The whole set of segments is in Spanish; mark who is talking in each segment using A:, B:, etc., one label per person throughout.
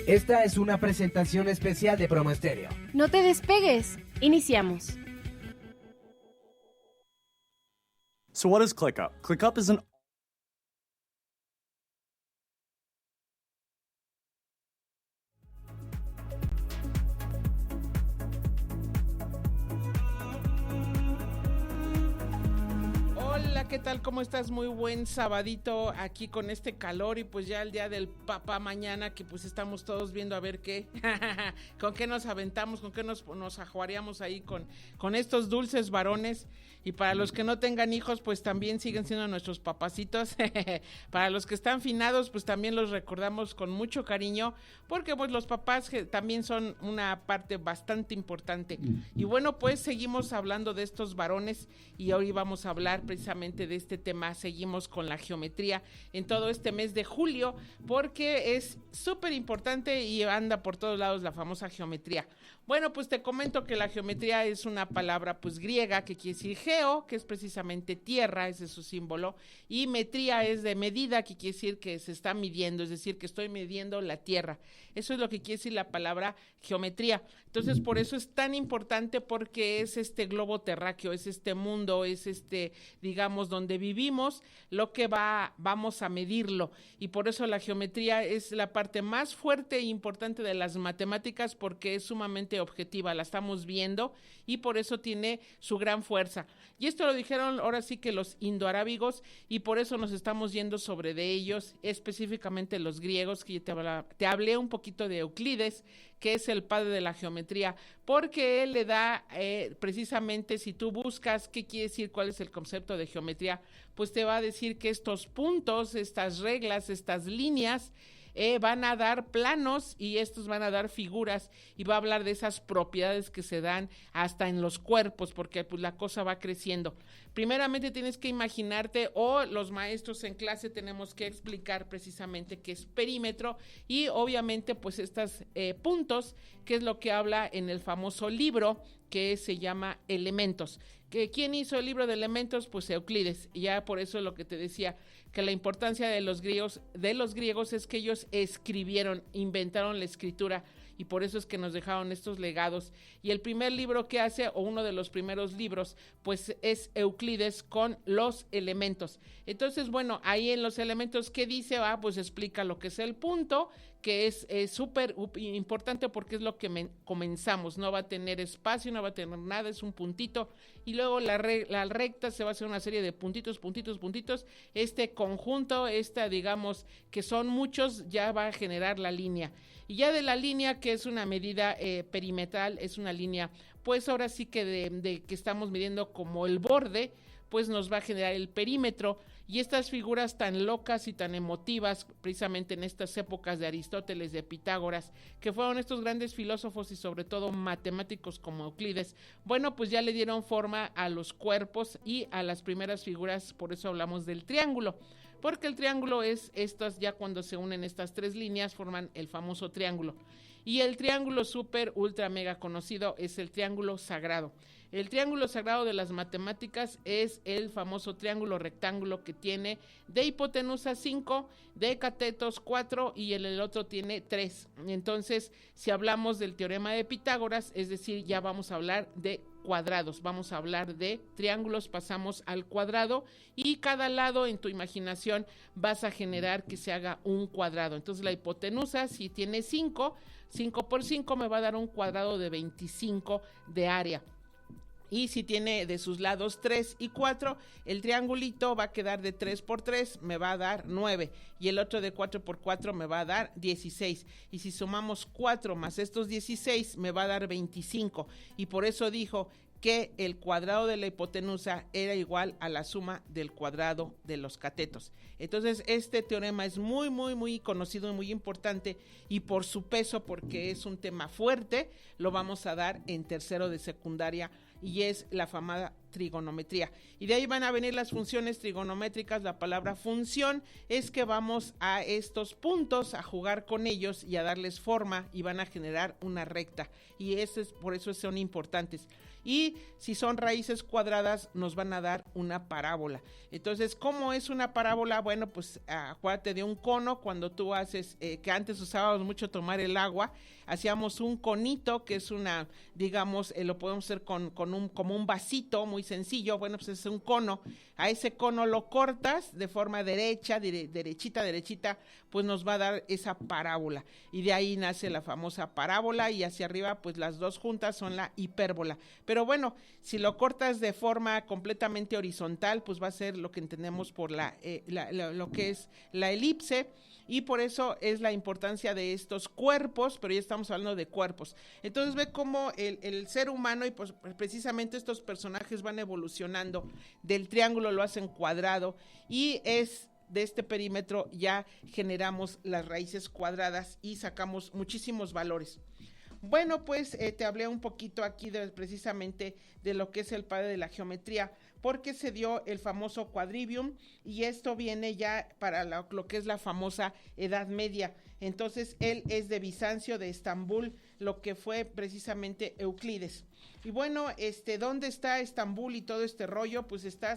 A: Esta es una presentación especial de Promo Estéreo.
B: No te despegues. Iniciamos.
C: So what is ClickUp? ClickUp is an
D: Hola, ¿qué tal? ¿Cómo estás? Muy buen sabadito aquí con este calor y pues ya el día del papá mañana que pues estamos todos viendo a ver qué, con qué nos aventamos, con qué nos ajuareamos ahí con estos dulces varones. Y para los que no tengan hijos pues también siguen siendo nuestros papacitos. Para los que están finados pues también los recordamos con mucho cariño porque pues los papás también son una parte bastante importante. Y bueno, pues seguimos hablando de estos varones y hoy vamos a hablar precisamente de este tema. Seguimos con la geometría en todo este mes de julio porque es súper importante y anda por todos lados la famosa geometría. Bueno, pues te comento que la geometría es una palabra pues griega que quiere decir geo, que es precisamente tierra, ese es su símbolo, y metría es de medida, que quiere decir que se está midiendo, es decir, que estoy midiendo la tierra. Eso es lo que quiere decir la palabra geometría. Entonces, por eso es tan importante porque es este globo terráqueo, es este mundo, es digamos, donde vivimos, lo que vamos a medirlo. Y por eso la geometría es la parte más fuerte e importante de las matemáticas porque es sumamente objetiva, la estamos viendo y por eso tiene su gran fuerza. Y esto lo dijeron ahora sí que los indoarábigos y por eso nos estamos yendo sobre de ellos, específicamente los griegos, que te hablé un poquito de Euclides, que es el padre de la geometría, porque él le da precisamente, si tú buscas qué quiere decir, cuál es el concepto de geometría, pues te va a decir que estos puntos, estas reglas, estas líneas, van a dar planos y estos van a dar figuras y va a hablar de esas propiedades que se dan hasta en los cuerpos porque pues la cosa va creciendo. Primeramente tienes que imaginarte o los maestros en clase tenemos que explicar precisamente qué es perímetro y obviamente pues estos puntos, que es lo que habla en el famoso libro que se llama Elementos. ¿Quién hizo el libro de Elementos? Pues Euclides. Y ya por eso es lo que te decía, que la importancia de los griegos es que ellos escribieron, inventaron la escritura y por eso es que nos dejaron estos legados. Y el primer libro que hace, o uno de los primeros libros, pues es Euclides con los elementos. Entonces, bueno, ahí en los elementos, ¿qué dice? Pues explica lo que es el punto, que es súper importante porque es lo que comenzamos, no va a tener espacio, no va a tener nada, es un puntito, y luego la recta se va a hacer una serie de puntitos, este conjunto, digamos, que son muchos, ya va a generar la línea, y ya de la línea, que es una medida perimetral, es una línea, pues ahora sí que de que estamos midiendo como el borde, pues nos va a generar el perímetro, y estas figuras tan locas y tan emotivas, precisamente en estas épocas de Aristóteles, de Pitágoras, que fueron estos grandes filósofos y sobre todo matemáticos como Euclides, bueno, pues ya le dieron forma a los cuerpos y a las primeras figuras, por eso hablamos del triángulo, porque el triángulo es ya cuando se unen estas tres líneas forman el famoso triángulo. Y el triángulo súper, ultra, mega conocido es el triángulo sagrado. El triángulo sagrado de las matemáticas es el famoso triángulo rectángulo que tiene de hipotenusa 5, de catetos 4 y el otro tiene 3. Entonces, si hablamos del teorema de Pitágoras, es decir, ya vamos a hablar de cuadrados, vamos a hablar de triángulos, pasamos al cuadrado y cada lado en tu imaginación vas a generar que se haga un cuadrado. Entonces la hipotenusa, si tiene 5 por 5 me va a dar un cuadrado de 25 de área. Y si tiene de sus lados 3 y 4, el triangulito va a quedar de 3 por 3, me va a dar 9. Y el otro de 4 por 4 me va a dar 16. Y si sumamos 4 más estos 16, me va a dar 25. Y por eso dijo que el cuadrado de la hipotenusa era igual a la suma del cuadrado de los catetos. Entonces este teorema es muy, muy, muy conocido y muy importante, y por su peso, porque es un tema fuerte, lo vamos a dar en tercero de secundaria, y es la trigonometría. Y de ahí van a venir las funciones trigonométricas. La palabra función es que vamos a estos puntos a jugar con ellos y a darles forma y van a generar una recta. Y por eso son importantes. Y si son raíces cuadradas nos van a dar una parábola. Entonces, ¿cómo es una parábola? Bueno, pues acuérdate de un cono. Cuando tú haces, que antes usábamos mucho tomar el agua, hacíamos un conito, que es una, digamos, lo podemos hacer como un vasito muy sencillo. Bueno, pues es un cono. A ese cono lo cortas de forma derechita, pues nos va a dar esa parábola. Y de ahí nace la famosa parábola, y hacia arriba, pues las dos juntas son la hipérbola. Pero bueno, si lo cortas de forma completamente horizontal, pues va a ser lo que entendemos por lo que es la elipse. Y por eso es la importancia de estos cuerpos, pero ya estamos hablando de cuerpos. Entonces ve cómo el ser humano, y pues precisamente estos personajes van evolucionando, del triángulo lo hacen cuadrado, y es de este perímetro ya generamos las raíces cuadradas y sacamos muchísimos valores. Bueno, pues te hablé un poquito aquí precisamente de lo que es el padre de la geometría, porque se dio el famoso quadrivium, y esto viene ya para lo que es la famosa Edad Media. Entonces él es de Bizancio, de Estambul, lo que fue precisamente Euclides. Y bueno, ¿dónde está Estambul y todo este rollo? Pues está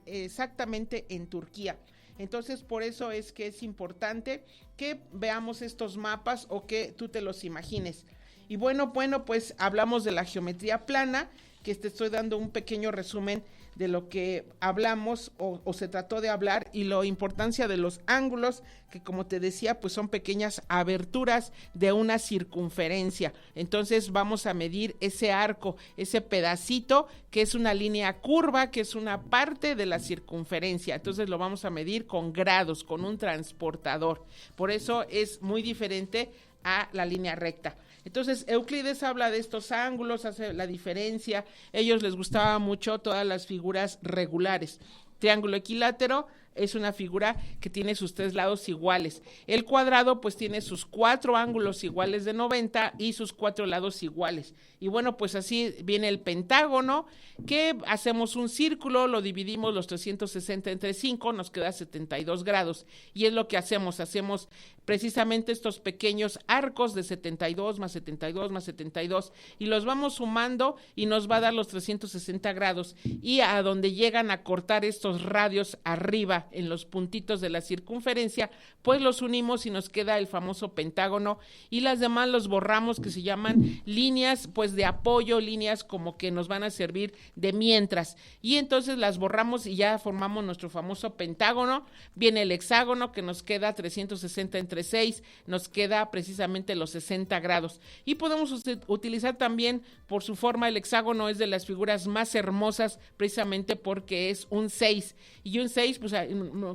D: exactamente en Turquía. Entonces, por eso es que es importante que veamos estos mapas o que tú te los imagines. Y bueno, pues hablamos de la geometría plana, que te estoy dando un pequeño resumen de lo que hablamos o se trató de hablar, y la importancia de los ángulos, que como te decía, pues son pequeñas aberturas de una circunferencia. Entonces vamos a medir ese arco, ese pedacito que es una línea curva, que es una parte de la circunferencia. Entonces lo vamos a medir con grados, con un transportador. Por eso es muy diferente a la línea recta. Entonces Euclides habla de estos ángulos, hace la diferencia. Ellos les gustaba mucho todas las figuras regulares. Triángulo equilátero es una figura que tiene sus 3 lados iguales. El cuadrado pues tiene sus 4 ángulos iguales de 90 y sus 4 lados iguales. Y bueno, pues así viene el pentágono, que hacemos un círculo, lo dividimos los 360 entre 5, nos queda 72 grados. Y es lo que hacemos precisamente estos pequeños arcos de 72 más 72 más 72, y los vamos sumando y nos va a dar los 360 grados. Y a donde llegan a cortar estos radios arriba, en los puntitos de la circunferencia, pues los unimos y nos queda el famoso pentágono, y las demás los borramos, que se llaman líneas pues de apoyo, líneas como que nos van a servir de mientras, y entonces las borramos y ya formamos nuestro famoso pentágono. Viene el hexágono, que nos queda 360 entre 6, nos queda precisamente los 60 grados, y podemos utilizar también por su forma. El hexágono es de las figuras más hermosas precisamente porque es un 6, y un 6 pues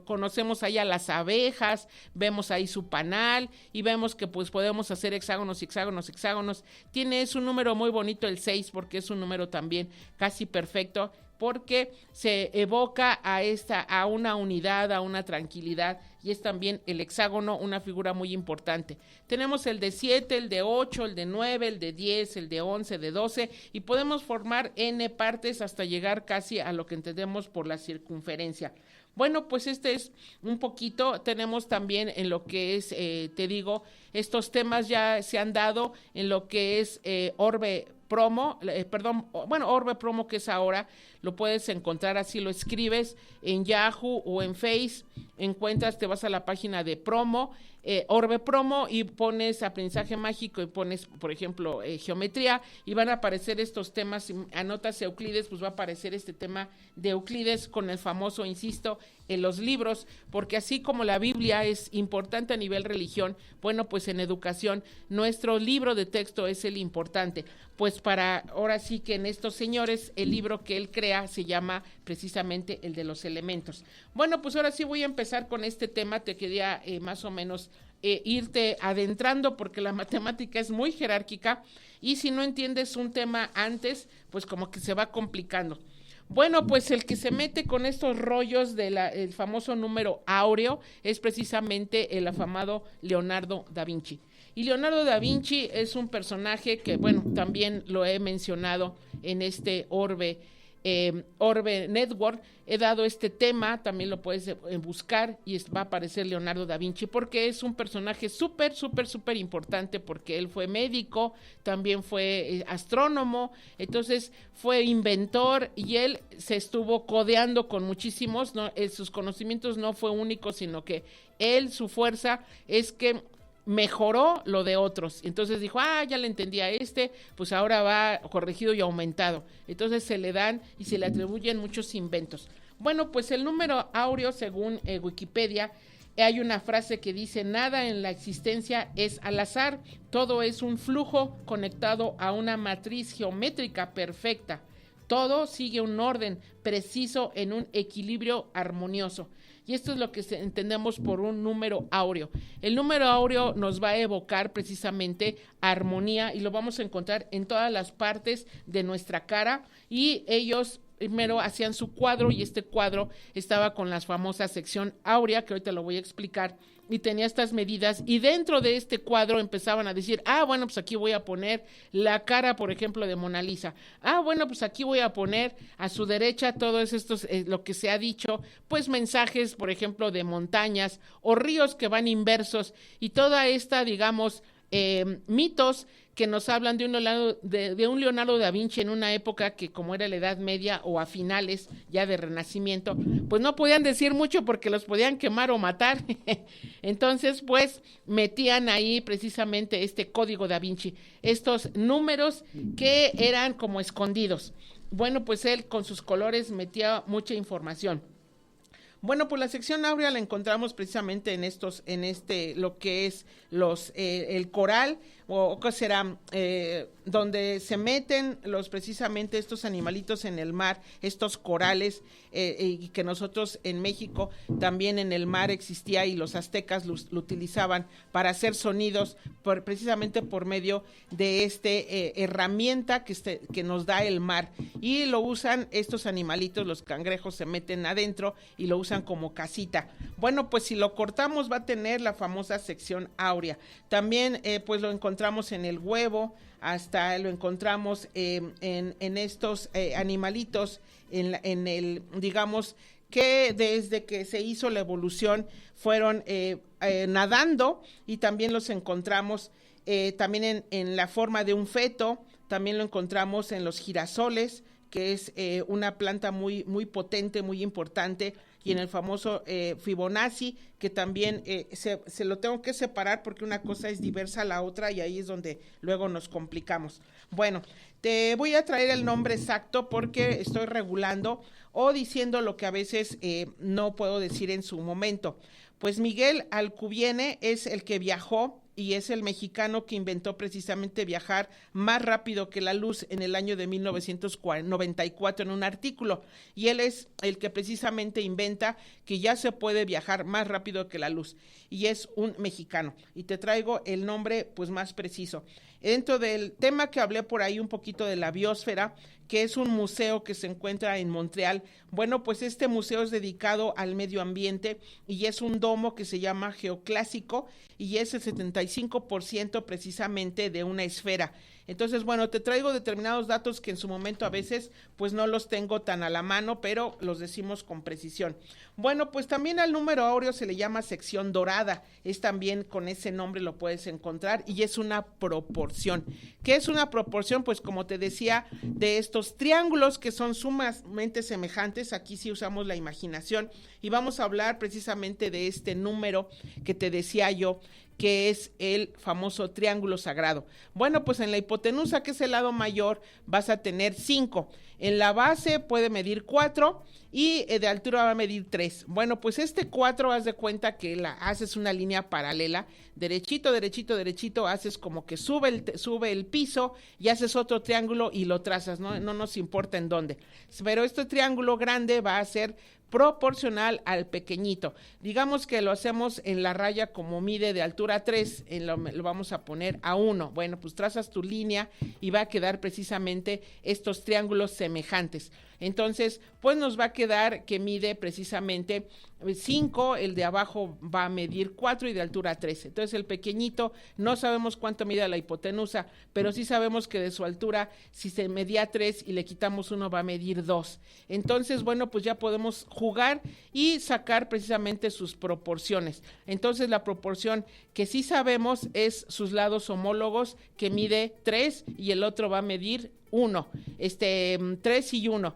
D: conocemos ahí a las abejas, vemos ahí su panal y vemos que pues podemos hacer hexágonos y hexágonos, es un número muy bonito el 6, porque es un número también casi perfecto, porque se evoca a una unidad, a una tranquilidad, y es también el hexágono una figura muy importante. Tenemos el de 7, el de 8, el de 9, el de 10, el de 11, de 12, y podemos formar n partes hasta llegar casi a lo que entendemos por la circunferencia. Bueno, pues este es un poquito. Tenemos también en lo que es, te digo, estos temas ya se han dado en lo que es Orbe Promo, Orbe Promo, que es ahora, lo puedes encontrar, así lo escribes en Yahoo o en Face, te vas a la página de Promo, Orbe Promo, y pones aprendizaje mágico y pones, por ejemplo, geometría, y van a aparecer estos temas. Si anotas Euclides, pues va a aparecer este tema de Euclides con el famoso, insisto, en los libros, porque así como la Biblia es importante a nivel religión, bueno, pues en educación nuestro libro de texto es el importante, pues para ahora sí que en estos señores el libro que él crea se llama precisamente el de los elementos. Bueno, pues ahora sí voy a empezar con este tema. Te quería más o menos irte adentrando, porque la matemática es muy jerárquica, y si no entiendes un tema antes, pues como que se va complicando. Bueno, pues el que se mete con estos rollos el famoso número áureo es precisamente el afamado Leonardo da Vinci. Y Leonardo da Vinci es un personaje que, bueno, también lo he mencionado en este Orbe Orbe Network, he dado este tema, también lo puedes buscar y va a aparecer Leonardo da Vinci, porque es un personaje súper importante, porque él fue médico, también fue astrónomo, entonces fue inventor y él se estuvo codeando con muchísimos, ¿no? Sus conocimientos no fue único, sino que él, su fuerza es que mejoró lo de otros, entonces dijo, ya le entendí a pues ahora va corregido y aumentado, entonces se le dan y se le atribuyen muchos inventos. Bueno, pues el número áureo, según Wikipedia, hay una frase que dice, nada en la existencia es al azar, todo es un flujo conectado a una matriz geométrica perfecta, todo sigue un orden preciso en un equilibrio armonioso. Y esto es lo que entendemos por un número áureo. El número áureo nos va a evocar precisamente armonía y lo vamos a encontrar en todas las partes de nuestra cara, y ellos primero hacían su cuadro y este cuadro estaba con la famosa sección áurea, que ahorita lo voy a explicar, y tenía estas medidas, y dentro de este cuadro empezaban a decir, bueno, pues aquí voy a poner la cara, por ejemplo, de Mona Lisa, bueno, pues aquí voy a poner a su derecha todos estos, lo que se ha dicho, pues mensajes, por ejemplo, de montañas o ríos que van inversos, y toda esta, digamos, mitos que nos hablan de un Leonardo da Vinci en una época que, como era la Edad Media o a finales ya de Renacimiento, pues no podían decir mucho porque los podían quemar o matar. Entonces, pues metían ahí precisamente este código da Vinci, estos números que eran como escondidos. Bueno, pues él con sus colores metía mucha información. Bueno, pues la sección áurea la encontramos precisamente lo que es el coral, o qué será, donde se meten precisamente estos animalitos en el mar, estos corales, y que nosotros en México también en el mar existía, y los aztecas lo utilizaban para hacer sonidos, precisamente por medio de herramienta que nos da el mar, y lo usan estos animalitos, los cangrejos se meten adentro y lo usan como casita. Bueno, pues si lo cortamos va a tener la famosa sección áurea. También pues lo encontramos en el huevo, hasta lo encontramos en estos animalitos, en el, digamos, que desde que se hizo la evolución fueron nadando, y también los encontramos también en la forma de un feto, también lo encontramos en los girasoles, que es una planta muy potente, muy importante, y en el famoso Fibonacci, que también se lo tengo que separar porque una cosa es diversa a la otra, y ahí es donde luego nos complicamos. Bueno, te voy a traer el nombre exacto porque estoy regulando o diciendo lo que a veces no puedo decir en su momento. Pues Miguel Alcubierre es el que viajó, y es el mexicano que inventó precisamente viajar más rápido que la luz en el año de 1994 en un artículo, y él es el que precisamente inventa que ya se puede viajar más rápido que la luz, y es un mexicano, y te traigo el nombre pues más preciso. Dentro del tema que hablé por ahí un poquito de la biosfera, que es un museo que se encuentra en Montreal, bueno, pues este museo es dedicado al medio ambiente y es un domo que se llama geoclásico, y es el 75% precisamente de una esfera. Entonces, bueno, te traigo determinados datos que en su momento a veces pues no los tengo tan a la mano, pero los decimos con precisión. Bueno, pues también al número áureo se le llama sección dorada, es también con ese nombre lo puedes encontrar, y es una proporción. ¿Qué es una proporción? Pues como te decía, de estos triángulos que son sumamente semejantes, aquí sí usamos la imaginación, y vamos a hablar precisamente de este número que te decía yo, que es el famoso triángulo sagrado. Bueno, pues en la hipotenusa, que es el lado mayor, vas a tener 5. En la base puede medir 4 y de altura va a medir 3. Bueno, pues este 4, haz de cuenta que haces una línea paralela, derechito, derechito, derechito, haces como que sube el piso y haces otro triángulo y lo trazas, no nos importa en dónde. Pero este triángulo grande va a ser proporcional al pequeñito. Digamos que lo hacemos en la raya, como mide de altura 3, lo vamos a poner a 1. Bueno, pues trazas tu línea y va a quedar precisamente estos triángulos semejantes. Entonces, pues nos va a quedar que mide precisamente 5, el de abajo va a medir 4 y de altura 13. Entonces el pequeñito, no sabemos cuánto mide la hipotenusa, pero sí sabemos que de su altura, si se medía 3 y le quitamos 1, va a medir 2. Entonces, bueno, pues ya podemos jugar y sacar precisamente sus proporciones. Entonces la proporción que sí sabemos es sus lados homólogos, que mide 3 y el otro va a medir 1, 3 y 1.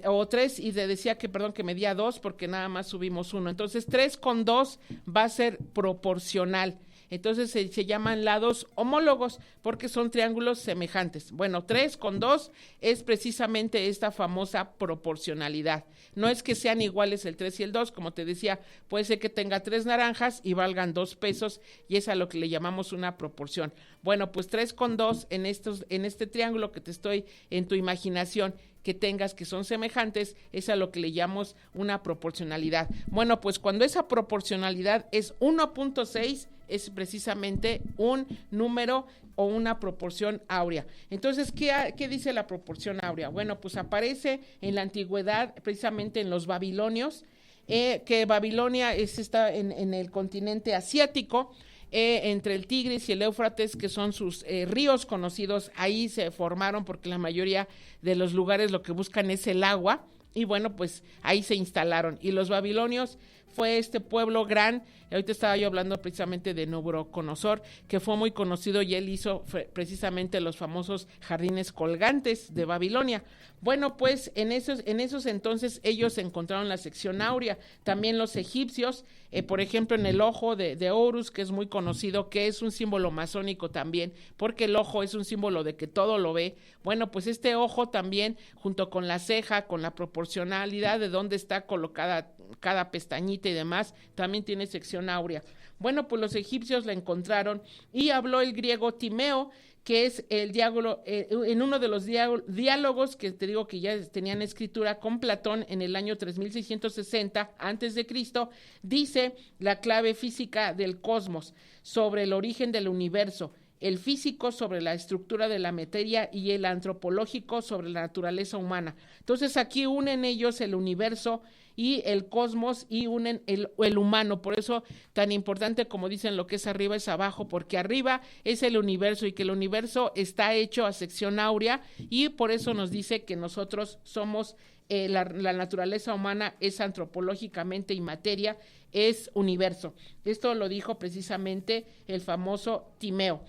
D: O 3 y te decía que, perdón, que medía 2 porque nada más subimos 1. Entonces 3 con 2 va a ser proporcional. Entonces se llaman lados homólogos porque son triángulos semejantes. Bueno, 3 con 2 es precisamente esta famosa proporcionalidad. No es que sean iguales el 3 y el 2, como te decía, puede ser que tenga 3 naranjas y valgan 2 pesos y es a lo que le llamamos una proporción. Bueno, pues 3 con 2 en este triángulo que te estoy en tu imaginación que tengas que son semejantes, es a lo que le llamamos una proporcionalidad. Bueno, pues cuando esa proporcionalidad es 1.6, es precisamente un número o una proporción áurea. Entonces, ¿qué dice la proporción áurea? Bueno, pues aparece en la antigüedad, precisamente en los babilonios, que Babilonia está en el continente asiático, entre el Tigris y el Éufrates, que son sus ríos conocidos. Ahí se formaron porque la mayoría de los lugares lo que buscan es el agua, y bueno, pues ahí se instalaron. Y los babilonios fue este pueblo gran, ahorita estaba yo hablando precisamente de Nabucodonosor, que fue muy conocido y él hizo precisamente los famosos jardines colgantes de Babilonia. Bueno, pues en esos entonces ellos encontraron la sección áurea, también los egipcios, por ejemplo en el ojo de Horus, que es muy conocido, que es un símbolo masónico también, porque el ojo es un símbolo de que todo lo ve. Bueno, pues este ojo también, junto con la ceja, con la proporcionalidad de dónde está colocada cada pestañita y demás, también tiene sección áurea. Bueno, pues los egipcios la encontraron y habló el griego Timeo, que es el diálogo, en uno de los diálogos que te digo que ya tenían escritura con Platón en el año 3660 antes de Cristo, dice la clave física del cosmos sobre el origen del universo, el físico sobre la estructura de la materia y el antropológico sobre la naturaleza humana. Entonces aquí unen ellos el universo y el cosmos y unen el humano. Por eso tan importante, como dicen, lo que es arriba es abajo, porque arriba es el universo y que el universo está hecho a sección áurea, y por eso nos dice que nosotros somos la naturaleza humana es antropológicamente y materia es universo. Esto lo dijo precisamente el famoso Timeo.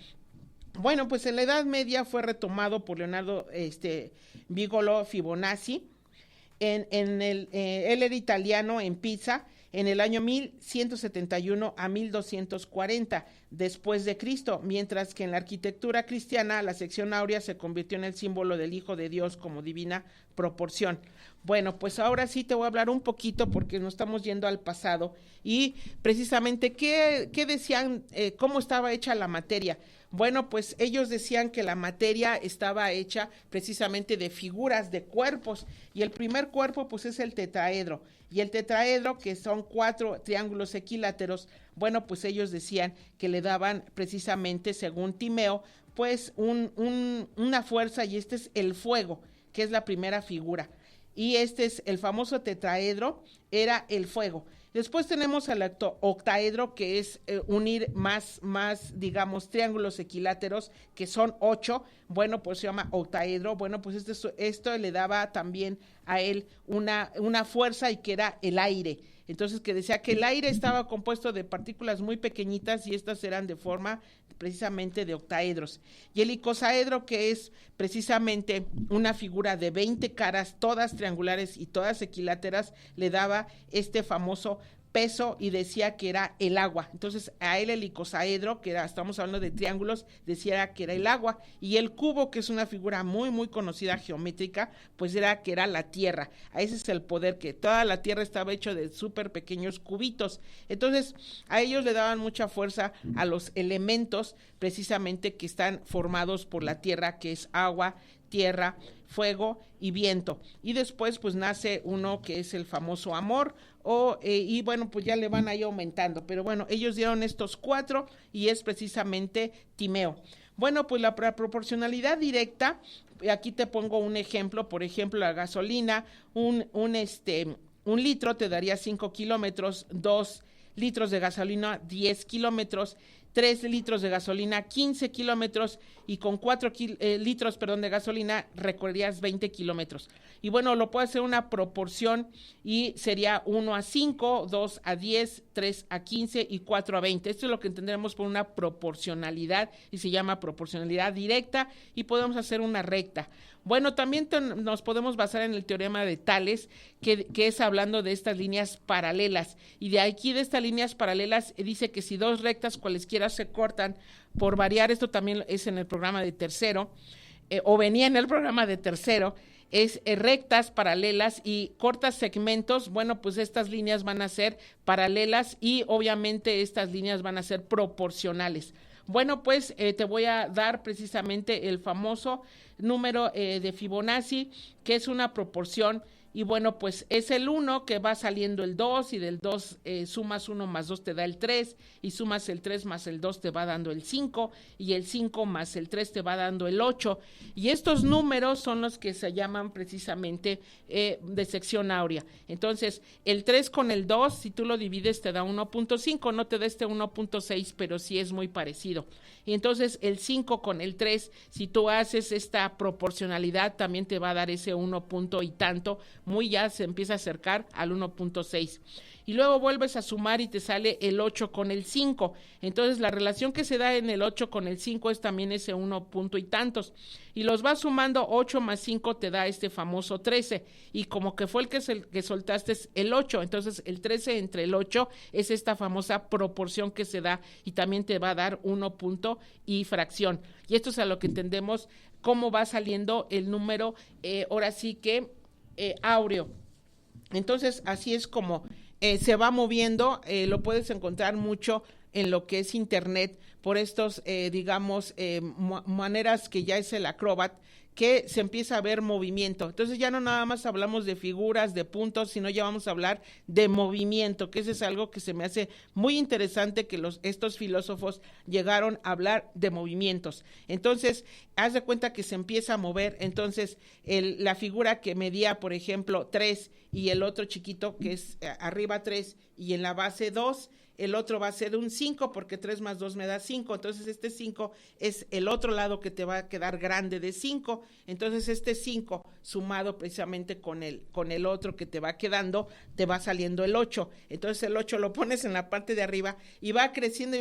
D: Bueno, pues en la Edad Media fue retomado por Leonardo Vigolo Fibonacci. Él era italiano en Pisa en el año 1171 a 1240 después de Cristo, mientras que en la arquitectura cristiana la sección áurea se convirtió en el símbolo del Hijo de Dios como divina proporción. Bueno, pues ahora sí te voy a hablar un poquito porque nos estamos yendo al pasado y precisamente qué decían, cómo estaba hecha la materia. Bueno, pues ellos decían que la materia estaba hecha precisamente de figuras, de cuerpos, y el primer cuerpo pues es el tetraedro, y el tetraedro, que son 4 triángulos equiláteros, bueno, pues ellos decían que le daban precisamente, según Timeo, pues una fuerza, y este es el fuego, que es la primera figura, y este es el famoso tetraedro, era el fuego. Después tenemos el octaedro, que es unir más, digamos, triángulos equiláteros, que son 8, bueno, pues se llama octaedro. Bueno, pues esto le daba también a él una fuerza, y que era el aire. Entonces, que decía que el aire estaba compuesto de partículas muy pequeñitas y estas eran de forma precisamente de octaedros. Y el icosaedro, que es precisamente una figura de 20 caras, todas triangulares y todas equiláteras, le daba este famoso peso y decía que era el agua. Entonces a él el icosaedro, que era, estamos hablando de triángulos, decía que era el agua, y el cubo, que es una figura muy muy conocida geométrica, pues era que era la tierra. A ese es el poder, que toda la tierra estaba hecho de súper pequeños cubitos. Entonces a ellos le daban mucha fuerza a los elementos precisamente que están formados por la tierra, que es agua, tierra, fuego y viento. Y después pues nace uno que es el famoso amor, y bueno, pues ya le van ahí aumentando, pero bueno, ellos dieron estos 4 y es precisamente Timeo. Bueno, pues la proporcionalidad directa, aquí te pongo un ejemplo, por ejemplo, la gasolina, un litro te daría 5 kilómetros, 2 litros de gasolina, 10 kilómetros, 3 litros de gasolina, 15 kilómetros, y con 4 litros de gasolina recorrerías 20 kilómetros. Y bueno, lo puede hacer una proporción y sería 1 a 5, 2 a 10, 3 a 15 y 4 a 20. Esto es lo que entenderemos por una proporcionalidad y se llama proporcionalidad directa, y podemos hacer una recta. Bueno, también nos podemos basar en el teorema de Tales, que es hablando de estas líneas paralelas, y de aquí de estas líneas paralelas dice que si dos rectas cualesquiera se cortan, por variar, esto también es en el programa de tercero, o venía en el programa de tercero, es rectas, paralelas y cortas segmentos. Bueno, pues estas líneas van a ser paralelas y obviamente estas líneas van a ser proporcionales. Bueno, pues te voy a dar precisamente el famoso número de Fibonacci, que es una proporción, y bueno, pues es el 1 que va saliendo el 2, y del 2 sumas 1 más 2 te da el 3, y sumas el 3 más el 2 te va dando el 5, y el 5 más el 3 te va dando el 8, y estos números son los que se llaman precisamente de sección áurea. Entonces, el 3 con el 2, si tú lo divides te da 1.5, no te da 1.6, pero sí es muy parecido. Y entonces el 5 con el 3, si tú haces esta proporcionalidad, también te va a dar ese 1 punto y tanto, muy ya se empieza a acercar al 1.6. Y luego vuelves a sumar y te sale el 8 con el 5. Entonces la relación que se da en el 8 con el 5 es también ese 1 punto y tantos. Y los vas sumando, 8 más 5 te da este famoso 13. Y como que fue el que soltaste es el 8. Entonces el 13 entre el 8 es esta famosa proporción que se da, y también te va a dar 1 punto y fracción. Y esto es a lo que entendemos cómo va saliendo el número, ahora sí que áureo. Entonces así es como se va moviendo, lo puedes encontrar mucho en lo que es internet por estos, maneras que ya es el Acrobat, que se empieza a ver movimiento. Entonces ya no nada más hablamos de figuras, de puntos, sino ya vamos a hablar de movimiento, que eso es algo que se me hace muy interesante, que estos filósofos llegaron a hablar de movimientos. Entonces, haz de cuenta que se empieza a mover. Entonces, la figura que medía, por ejemplo, 3, y el otro chiquito que es arriba 3 y en la base 2, el otro va a ser un 5, porque 3 más 2 me da 5, entonces este 5 es el otro lado que te va a quedar grande de 5, entonces este 5 sumado precisamente con el otro que te va quedando, te va saliendo el 8, entonces el 8 lo pones en la parte de arriba y va creciendo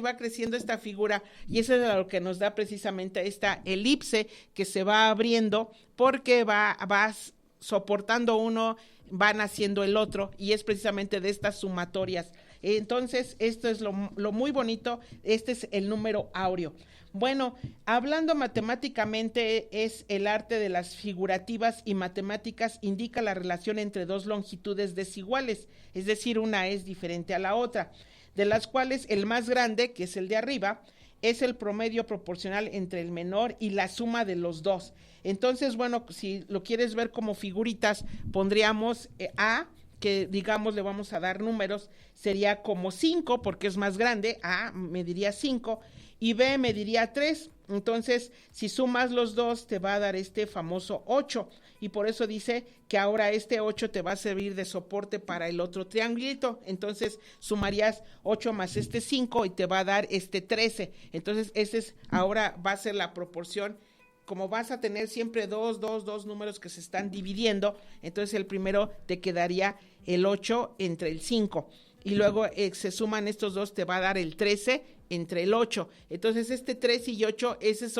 D: esta figura, y eso es lo que nos da precisamente esta elipse que se va abriendo, porque vas soportando uno, van haciendo el otro, y es precisamente de estas sumatorias. Entonces, esto es lo muy bonito, este es el número áureo. Bueno, hablando matemáticamente, es el arte de las figurativas, y matemáticas indica la relación entre dos longitudes desiguales, es decir, una es diferente a la otra, de las cuales el más grande, que es el de arriba, es el promedio proporcional entre el menor y la suma de los dos. Entonces, bueno, si lo quieres ver como figuritas, pondríamos A, que digamos le vamos a dar números, sería como 5 porque es más grande, A mediría 5 y B mediría 3, entonces si sumas los dos te va a dar este famoso 8, y por eso dice que ahora este 8 te va a servir de soporte para el otro triangulito, entonces sumarías 8 más este 5 y te va a dar este 13, entonces ahora va a ser la proporción. Como vas a tener siempre dos números que se están dividiendo, entonces el primero te quedaría el 8 entre el 5, y luego se suman estos dos, te va a dar el 13 entre el 8, entonces este 3 y 8, esos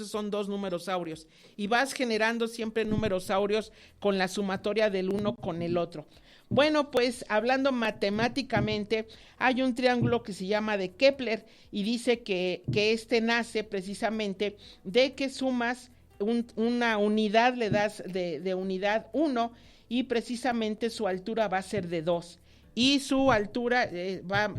D: son dos números áureos, y vas generando siempre números áureos con la sumatoria del uno con el otro. Bueno, pues hablando matemáticamente, hay un triángulo que se llama de Kepler, y dice que este nace precisamente de que sumas una unidad, le das de unidad 1, y precisamente su altura va a ser de 2. y su altura,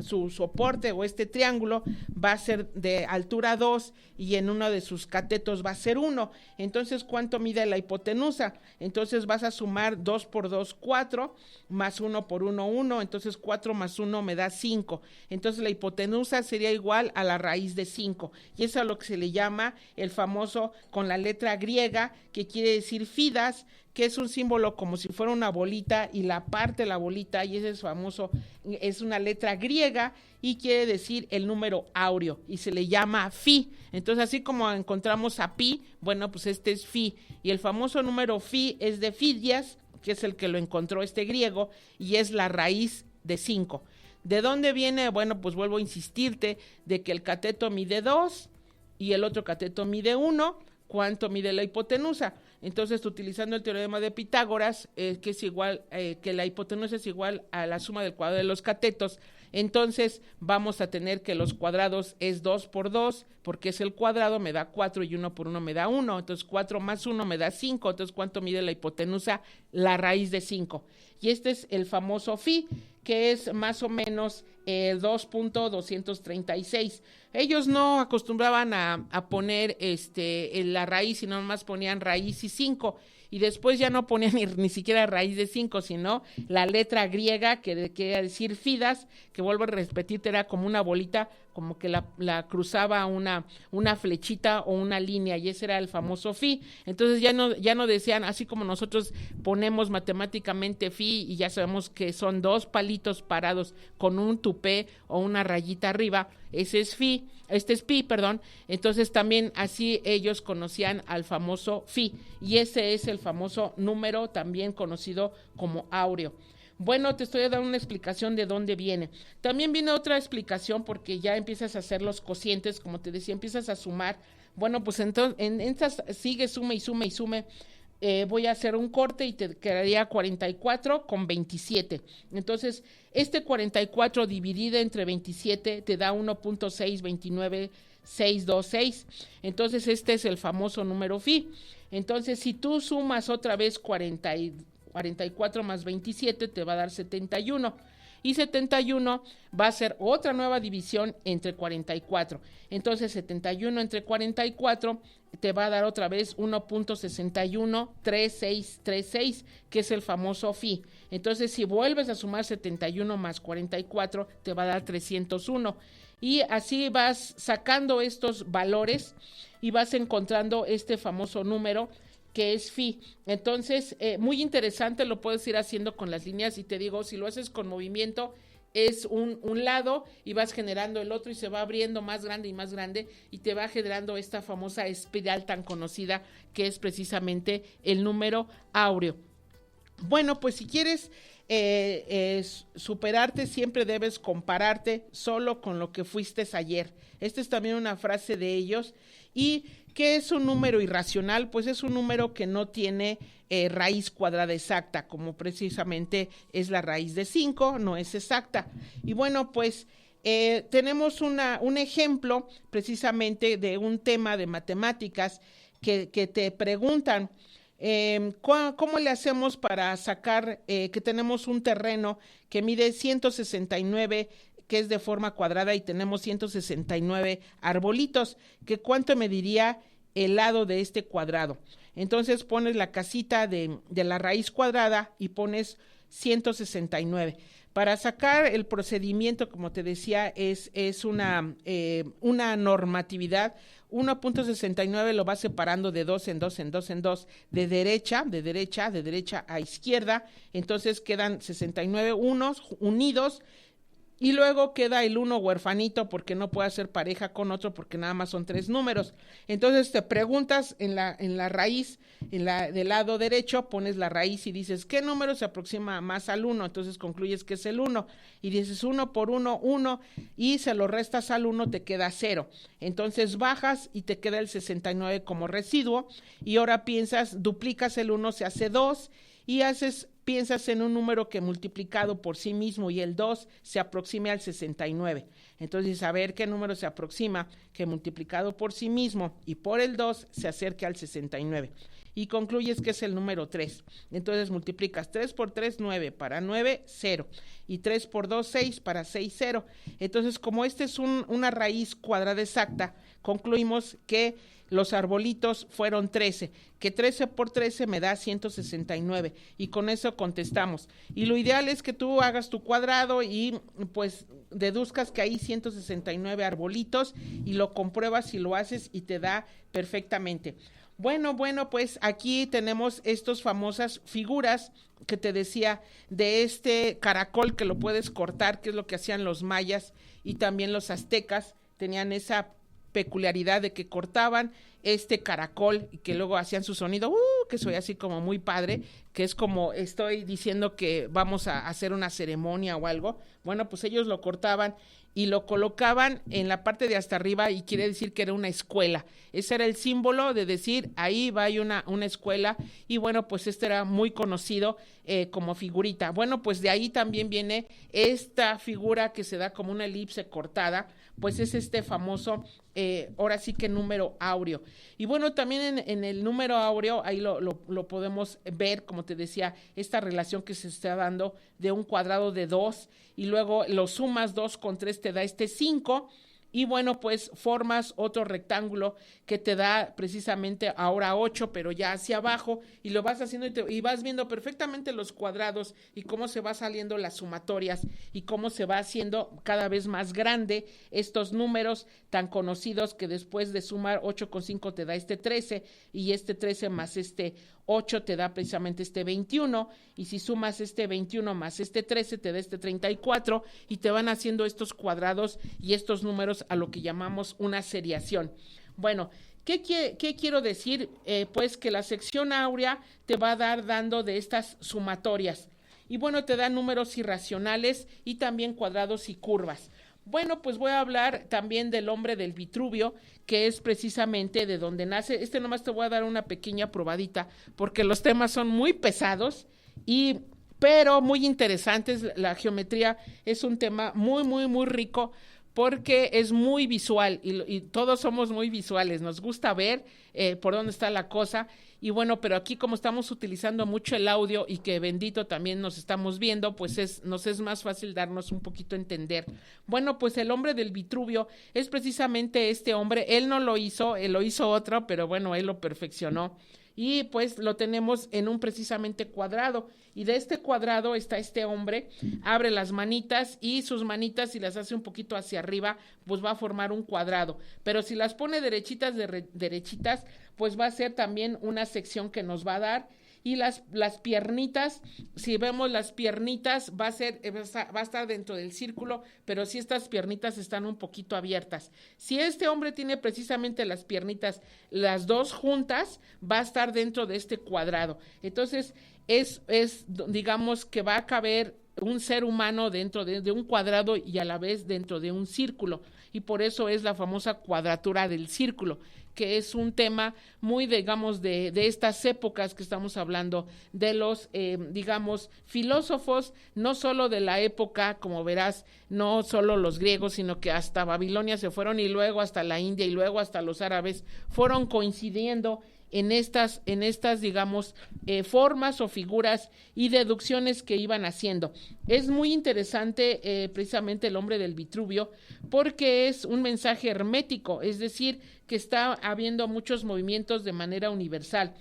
D: su soporte o este triángulo va a ser de altura 2 y en uno de sus catetos va a ser 1. Entonces, ¿cuánto mide la hipotenusa? Entonces vas a sumar 2 por 2, 4, más 1 por 1, 1, entonces 4 más 1 me da 5. Entonces la hipotenusa sería igual a la raíz de 5. Y eso es a lo que se le llama el famoso, con la letra griega, que quiere decir fidas, que es un símbolo como si fuera una bolita y la parte de la bolita, y ese es famoso, es una letra griega y quiere decir el número áureo y se le llama phi. Entonces, así como encontramos a pi, bueno, pues este es phi, y el famoso número phi es de Fidias, que es el que lo encontró este griego, y es la raíz de 5. ¿De dónde viene? Bueno, pues vuelvo a insistirte de que el cateto mide 2 y el otro cateto mide 1. ¿Cuánto mide la hipotenusa? Entonces, utilizando el teorema de Pitágoras, que es igual, que la hipotenusa es igual a la suma del cuadrado de los catetos, entonces vamos a tener que los cuadrados es 2 por 2, porque es el cuadrado, me da 4 y 1 por 1 me da 1, entonces 4 más 1 me da 5, entonces ¿cuánto mide la hipotenusa? La raíz de 5. Y este es el famoso phi, que es más o menos 2.236. Ellos no acostumbraban a poner la raíz, sino nomás ponían raíz y 5, y después ya no ponían ni siquiera raíz de 5, sino la letra griega que quería decir fidas, que vuelvo a repetirte, era como una bolita, como que la cruzaba una flechita o una línea, y ese era el famoso phi. Entonces ya no decían, así como nosotros ponemos matemáticamente phi y ya sabemos que son 2 palitos parados con un tupé o una rayita arriba, ese es phi, este es pi, perdón. Entonces también así ellos conocían al famoso phi, y ese es el famoso número también conocido como áureo. Bueno, te estoy dando una explicación de dónde viene. También viene otra explicación porque ya empiezas a hacer los cocientes, como te decía, empiezas a sumar. Bueno, pues entonces en estas sigue, sume y sume y sume. Voy a hacer un corte y te quedaría 44 con 27. Entonces, este 44 dividido entre 27 te da 1.629626. Entonces, este es el famoso número phi. Entonces, si tú sumas otra vez 44 más 27 te va a dar 71. Y 71 va a ser otra nueva división entre 44. Entonces 71 entre 44 te va a dar otra vez 1.613636, que es el famoso phi. Entonces si vuelves a sumar 71 más 44 te va a dar 301. Y así vas sacando estos valores y vas encontrando este famoso número que es phi. Entonces, muy interesante, lo puedes ir haciendo con las líneas, y te digo, si lo haces con movimiento, es un lado y vas generando el otro y se va abriendo más grande y te va generando esta famosa espiral tan conocida que es precisamente el número áureo. Bueno, pues si quieres superarte, siempre debes compararte solo con lo que fuiste ayer. Esta es también una frase de ellos. ¿Y qué es un número irracional? Pues es un número que no tiene raíz cuadrada exacta, como precisamente es la raíz de 5, no es exacta. Y bueno, pues tenemos un ejemplo precisamente de un tema de matemáticas que te preguntan, ¿cómo le hacemos para sacar que tenemos un terreno que mide 169, que es de forma cuadrada, y tenemos 169 arbolitos, que cuánto mediría el lado de este cuadrado? Entonces pones la casita de la raíz cuadrada y pones 169. Para sacar el procedimiento, como te decía, es una normatividad. 1.69 lo vas separando de 2 en 2 en 2 en 2, de derecha a izquierda. Entonces quedan 69 unos unidos, y luego queda el uno huerfanito porque no puede hacer pareja con otro porque nada más son 3 números. Entonces te preguntas en la raíz, del lado derecho, pones la raíz y dices, ¿qué número se aproxima más al 1? Entonces concluyes que es el 1 y dices 1 por 1, 1, y se lo restas al 1, te queda 0. Entonces bajas y te queda el 69 como residuo, y ahora duplicas el 1, se hace 2, y piensas en un número que multiplicado por sí mismo y el 2 se aproxime al 69. Entonces, a ver qué número se aproxima que multiplicado por sí mismo y por el 2 se acerque al 69. y concluyes que es el número 3. Entonces multiplicas 3 por 3, 9, para 9, 0, y 3 por 2, 6, para 6, 0. Entonces, como este es una raíz cuadrada exacta, concluimos que los arbolitos fueron 13, que 13 por 13 me da 169, y con eso contestamos. Y lo ideal es que tú hagas tu cuadrado y pues deduzcas que hay 169 arbolitos y lo compruebas y lo haces y te da perfectamente. Bueno, pues aquí tenemos estas famosas figuras que te decía de este caracol que lo puedes cortar, que es lo que hacían los mayas y también los aztecas, tenían esa peculiaridad de que cortaban este caracol y que luego hacían su sonido, que soy así como muy padre, que es como estoy diciendo que vamos a hacer una ceremonia o algo. Bueno, pues ellos lo cortaban y lo colocaban en la parte de hasta arriba y quiere decir que era una escuela. Ese era el símbolo de decir, ahí va una escuela, y bueno, pues este era muy conocido como figurita. Bueno, pues de ahí también viene esta figura que se da como una elipse cortada, pues es este famoso, ahora sí que número áureo. Y bueno, también en el número áureo, ahí lo podemos ver, como te decía, esta relación que se está dando de un cuadrado de 2, y luego lo sumas 2 con 3 te da este 5, y bueno, pues formas otro rectángulo que te da precisamente ahora 8, pero ya hacia abajo, y lo vas haciendo y vas viendo perfectamente los cuadrados y cómo se va saliendo las sumatorias y cómo se va haciendo cada vez más grande estos números tan conocidos, que después de sumar 8 con 5 te da este 13, y este 13 más este 8 te da precisamente este 21, y si sumas este 21 más este 13 te da este 34, y te van haciendo estos cuadrados y estos números a lo que llamamos una seriación. Bueno, ¿qué quiero decir? Pues que la sección áurea te va a dando de estas sumatorias, y bueno, te da números irracionales y también cuadrados y curvas. Bueno, pues voy a hablar también del hombre del Vitruvio, que es precisamente de donde nace. Nomás te voy a dar una pequeña probadita, porque los temas son muy pesados, pero muy interesantes. La geometría es un tema muy, muy, muy rico, porque es muy visual, y todos somos muy visuales, nos gusta ver por dónde está la cosa. Y bueno, pero aquí como estamos utilizando mucho el audio y que bendito también nos estamos viendo, pues nos es más fácil darnos un poquito a entender. Bueno, pues el hombre del Vitruvio es precisamente este hombre. Él no lo hizo, él lo hizo otro, pero bueno, él lo perfeccionó. Y pues lo tenemos en un precisamente cuadrado, y de este cuadrado está este hombre, abre las manitas, y sus manitas, si las hace un poquito hacia arriba, pues va a formar un cuadrado, pero si las pone derechitas, pues va a ser también una sección que nos va a dar. Y las piernitas, si vemos las piernitas, va a estar dentro del círculo, pero si estas piernitas están un poquito abiertas. Si este hombre tiene precisamente las piernitas, las dos juntas, va a estar dentro de este cuadrado. Entonces, digamos que va a caber un ser humano dentro de un cuadrado y a la vez dentro de un círculo. Y por eso es la famosa cuadratura del círculo, que es un tema muy, digamos, de estas épocas que estamos hablando, de los, digamos, filósofos, no solo de la época, como verás, no solo los griegos, sino que hasta Babilonia se fueron, y luego hasta la India, y luego hasta los árabes, fueron coincidiendo en estas, digamos, formas o figuras y deducciones que iban haciendo. Es muy interesante precisamente el hombre del Vitruvio, porque es un mensaje hermético, es decir, que está habiendo muchos movimientos de manera universal,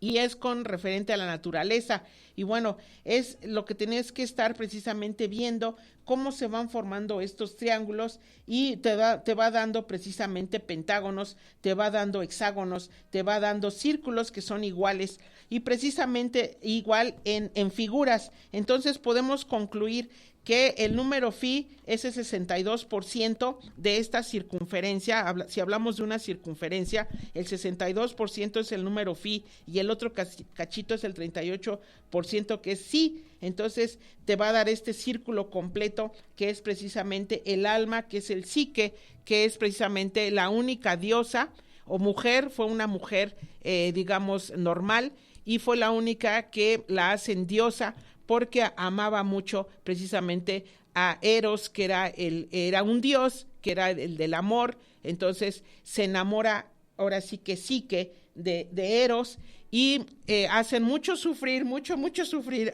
D: y es con referente a la naturaleza. Y bueno, es lo que tienes que estar precisamente viendo, cómo se van formando estos triángulos, y te va dando precisamente pentágonos, te va dando hexágonos, te va dando círculos que son iguales, y precisamente igual en figuras. Entonces podemos concluir que el número phi es el 62% de esta circunferencia. Si hablamos de una circunferencia, el 62% es el número phi, y el otro cachito es el 38% que es psi. Entonces te va a dar este círculo completo, que es precisamente el alma, que es el psique, que es precisamente la única diosa o mujer. Fue una mujer, digamos, normal, y fue la única que la hacen diosa, porque amaba mucho precisamente a Eros, que era un dios, que era el del amor. Entonces se enamora, ahora sí que Psique, de Eros, y hacen mucho sufrir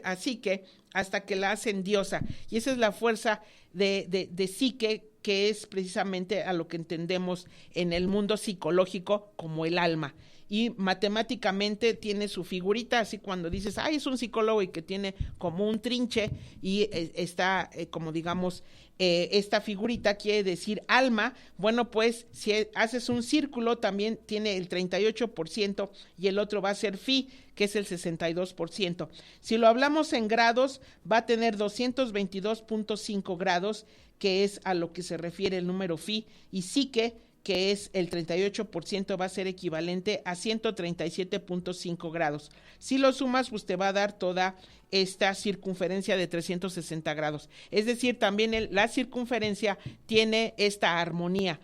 D: a Psique hasta que la hacen diosa. Y esa es la fuerza de Psique, que es precisamente a lo que entendemos en el mundo psicológico como el alma. Y matemáticamente tiene su figurita, así cuando dices, ay, es un psicólogo, y que tiene como un trinche y está como digamos, esta figurita quiere decir alma. Bueno, pues si haces un círculo también tiene el 38% y el otro va a ser phi, que es el 62%. Si lo hablamos en grados, va a tener 222.5 grados, que es a lo que se refiere el número phi, y psique, que es el 38%, va a ser equivalente a 137.5 grados. Si lo sumas, pues te va a dar toda esta circunferencia de 360 grados. Es decir, también la circunferencia tiene esta armonía.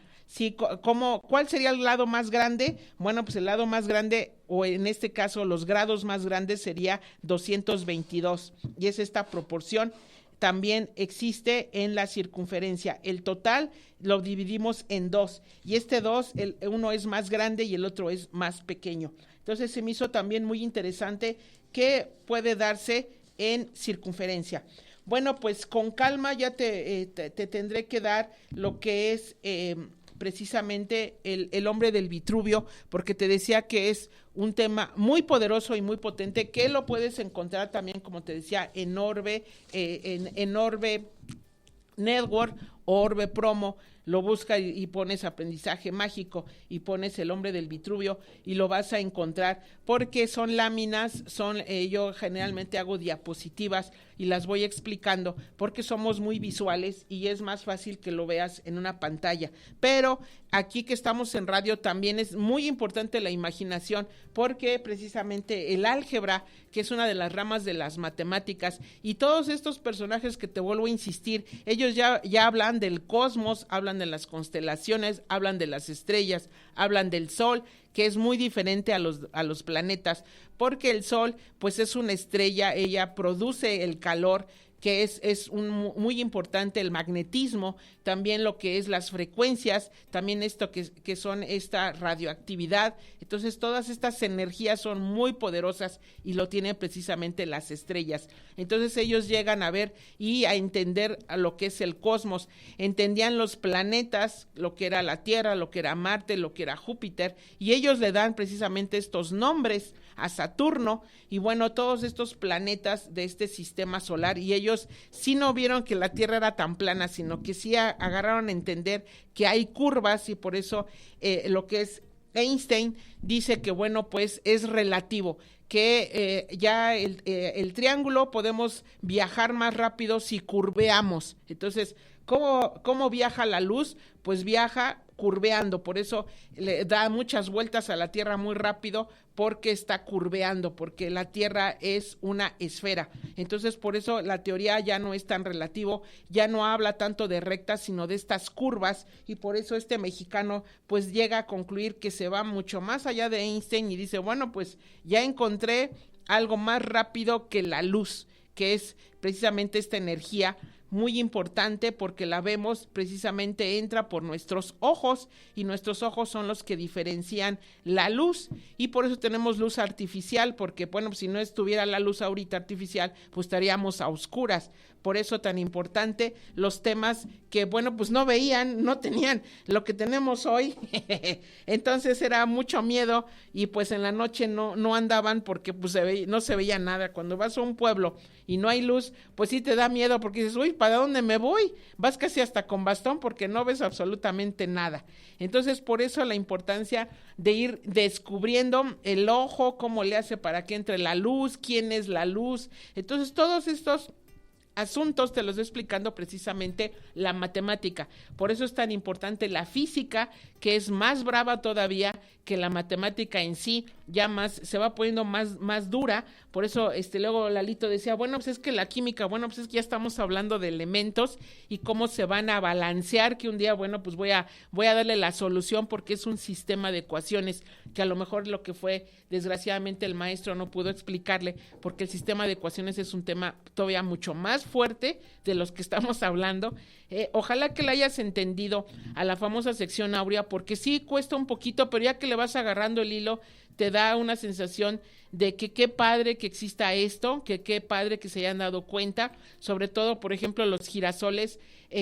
D: ¿Cuál sería el lado más grande? Bueno, pues el lado más grande, o en este caso los grados más grandes, sería 222, y es esta proporción. También existe en la circunferencia. El total lo dividimos en dos, y este dos, uno es más grande y el otro es más pequeño. Entonces se me hizo también muy interesante que puede darse en circunferencia. Bueno, pues con calma ya te tendré que dar lo que es precisamente el hombre del Vitruvio, porque te decía que es un tema muy poderoso y muy potente, que lo puedes encontrar también, como te decía, en Orbe, en Orbe Network o Orbe Promo. Lo busca y pones aprendizaje mágico y pones el hombre del Vitruvio y lo vas a encontrar, porque son láminas, yo generalmente hago diapositivas y las voy explicando porque somos muy visuales y es más fácil que lo veas en una pantalla. Pero aquí que estamos en radio también es muy importante la imaginación, porque precisamente el álgebra, que es una de las ramas de las matemáticas, y todos estos personajes que te vuelvo a insistir, ellos ya hablan del cosmos, hablan de las constelaciones, hablan de las estrellas, hablan del sol, que es muy diferente a los planetas, porque el sol pues es una estrella, ella produce el calor, que es muy importante el magnetismo, también lo que es las frecuencias, también esto que son esta radioactividad. Entonces todas estas energías son muy poderosas y lo tienen precisamente las estrellas. Entonces ellos llegan a ver y a entender a lo que es el cosmos, entendían los planetas, lo que era la Tierra, lo que era Marte, lo que era Júpiter, y ellos le dan precisamente estos nombres a Saturno y bueno, todos estos planetas de este sistema solar, y ellos sí no vieron que la Tierra era tan plana, sino que sí agarraron a entender que hay curvas, y por eso lo que es Einstein dice que bueno, pues es relativo, que ya el triángulo podemos viajar más rápido si curveamos. Entonces, ¿cómo viaja la luz? Pues viaja curveando, por eso le da muchas vueltas a la Tierra muy rápido, porque está curveando, porque la Tierra es una esfera. Entonces, por eso la teoría ya no es tan relativo, ya no habla tanto de rectas, sino de estas curvas, y por eso este mexicano pues llega a concluir que se va mucho más allá de Einstein y dice, bueno, pues ya encontré algo más rápido que la luz, que es precisamente esta energía muy importante, porque la vemos precisamente, entra por nuestros ojos, y nuestros ojos son los que diferencian la luz, y por eso tenemos luz artificial, porque bueno, si no estuviera la luz ahorita artificial, pues estaríamos a oscuras. Por eso tan importante los temas que bueno, pues no veían, no tenían lo que tenemos hoy, entonces era mucho miedo, y pues en la noche no andaban, porque pues no se veía nada. Cuando vas a un pueblo y no hay luz, pues sí te da miedo, porque dices, uy, ¿para dónde me voy? Vas casi hasta con bastón, porque no ves absolutamente nada. Entonces, por eso la importancia de ir descubriendo el ojo, cómo le hace para que entre la luz, quién es la luz. Entonces, todos estos asuntos te los estoy explicando precisamente la matemática. Por eso es tan importante la física, que es más brava todavía que la matemática en sí, ya más se va poniendo más dura. Por eso luego Lalito decía, bueno, pues es que la química, bueno, pues es que ya estamos hablando de elementos y cómo se van a balancear, que un día, bueno, pues voy a darle la solución, porque es un sistema de ecuaciones que a lo mejor lo que fue, desgraciadamente, el maestro no pudo explicarle, porque el sistema de ecuaciones es un tema todavía mucho más fuerte de los que estamos hablando. Ojalá que la hayas entendido a la famosa sección áurea, porque sí cuesta un poquito, pero ya que le vas agarrando el hilo, te da una sensación de que qué padre que exista esto, que qué padre que se hayan dado cuenta, sobre todo, por ejemplo, los girasoles,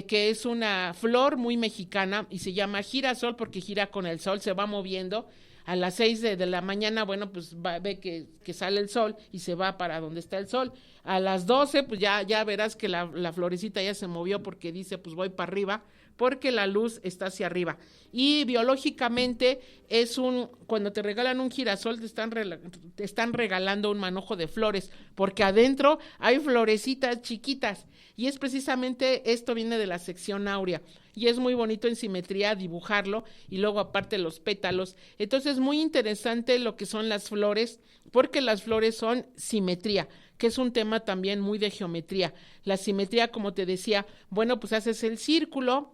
D: que es una flor muy mexicana y se llama girasol porque gira con el sol, se va moviendo. A las 6 de la mañana, bueno, pues ve que sale el sol y se va para donde está el sol. A las 12, pues ya verás que la florecita ya se movió porque dice, pues voy para arriba, porque la luz está hacia arriba. Y biológicamente cuando te regalan un girasol, te están regalando un manojo de flores, porque adentro hay florecitas chiquitas. Y es precisamente, esto viene de la sección áurea. Y es muy bonito en simetría dibujarlo, y luego aparte los pétalos. Entonces, muy interesante lo que son las flores, porque las flores son simetría, que es un tema también muy de geometría. La simetría, como te decía, bueno, pues haces el círculo,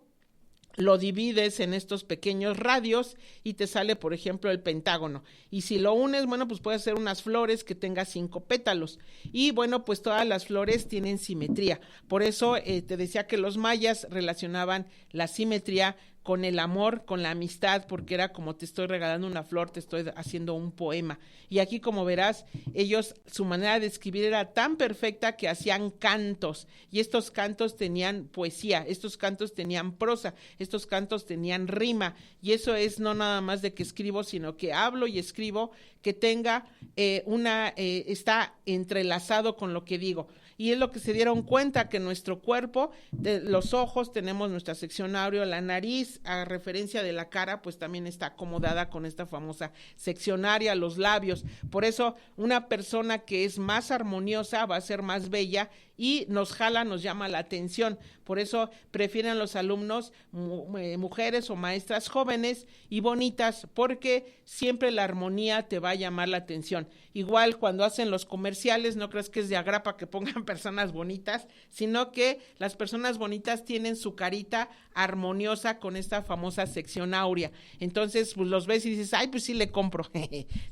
D: lo divides en estos pequeños radios y te sale, por ejemplo, el pentágono. Y si lo unes, bueno, pues puedes hacer unas flores que tengan 5 pétalos. Y bueno, pues todas las flores tienen simetría. Por eso te decía que los mayas relacionaban la simetría con el amor, con la amistad, porque era como te estoy regalando una flor, te estoy haciendo un poema. Y aquí, como verás, ellos, su manera de escribir era tan perfecta que hacían cantos, y estos cantos tenían poesía, estos cantos tenían prosa, estos cantos tenían rima, y eso es no nada más de que escribo, sino que hablo y escribo, que tenga está entrelazado con lo que digo. Y es lo que se dieron cuenta, que nuestro cuerpo, los ojos, tenemos nuestra sección áurea, la nariz, a referencia de la cara, pues también está acomodada con esta famosa sección área, los labios. Por eso, una persona que es más armoniosa va a ser más bella y nos llama la atención. Por eso prefieren los alumnos mujeres o maestras jóvenes y bonitas, porque siempre la armonía te va a llamar la atención. Igual cuando hacen los comerciales, no crees que es de agrapa que pongan personas bonitas, sino que las personas bonitas tienen su carita armoniosa con esta famosa sección áurea. Entonces, pues los ves y dices, ay, pues sí le compro,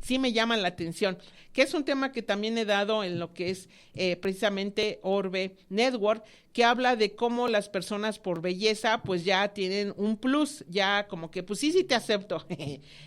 D: sí me llaman la atención, que es un tema que también he dado en lo que es precisamente Orbe Network, que habla de cómo las personas por belleza pues ya tienen un plus, ya como que pues sí te acepto.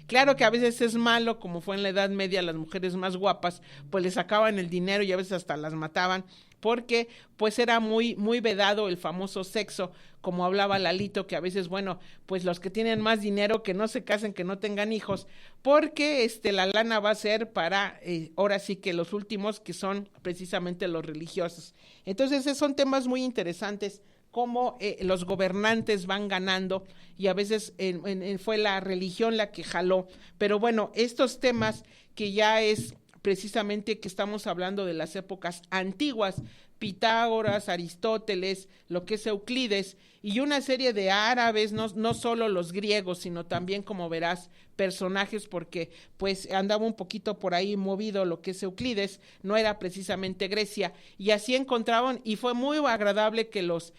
D: Claro que a veces es malo, como fue en la Edad Media, las mujeres más guapas pues les sacaban el dinero y a veces hasta las mataban, porque pues era muy, muy vedado el famoso sexo, como hablaba Lalito, que a veces, bueno, pues los que tienen más dinero que no se casen, que no tengan hijos, porque la lana va a ser para, ahora sí que los últimos, que son precisamente los religiosos. Entonces, son temas muy interesantes, cómo los gobernantes van ganando, y a veces fue la religión la que jaló. Pero bueno, estos temas que ya es precisamente que estamos hablando de las épocas antiguas, Pitágoras, Aristóteles, lo que es Euclides, y una serie de árabes, no solo los griegos, sino también, como verás, personajes, porque pues andaba un poquito por ahí movido lo que es Euclides, no era precisamente Grecia, y así encontraban, y fue muy agradable que los